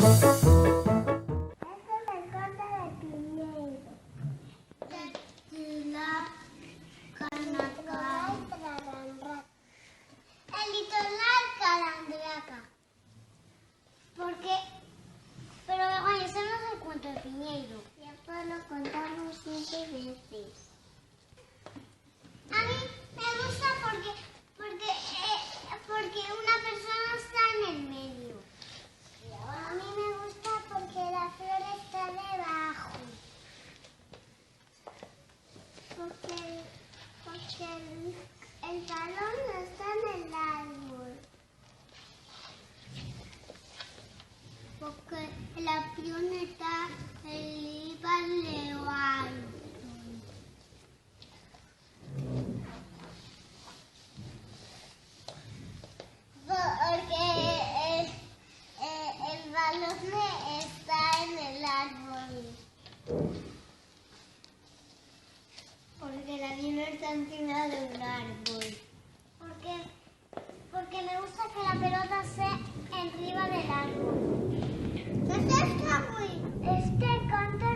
El litoral Calandraca. Porque, pero oye, ese no es el cuento de Piñeiro. Ya pues lo contamos 7 veces. A mí me gusta porque una persona está en el medio. A mí me gusta porque la flor está debajo. Porque el balón no está en el árbol. Porque la pioneta iba levando. Porque el balón está en el árbol. Porque la niña está encima de un árbol. Porque me gusta que la pelota esté arriba del árbol. Este canto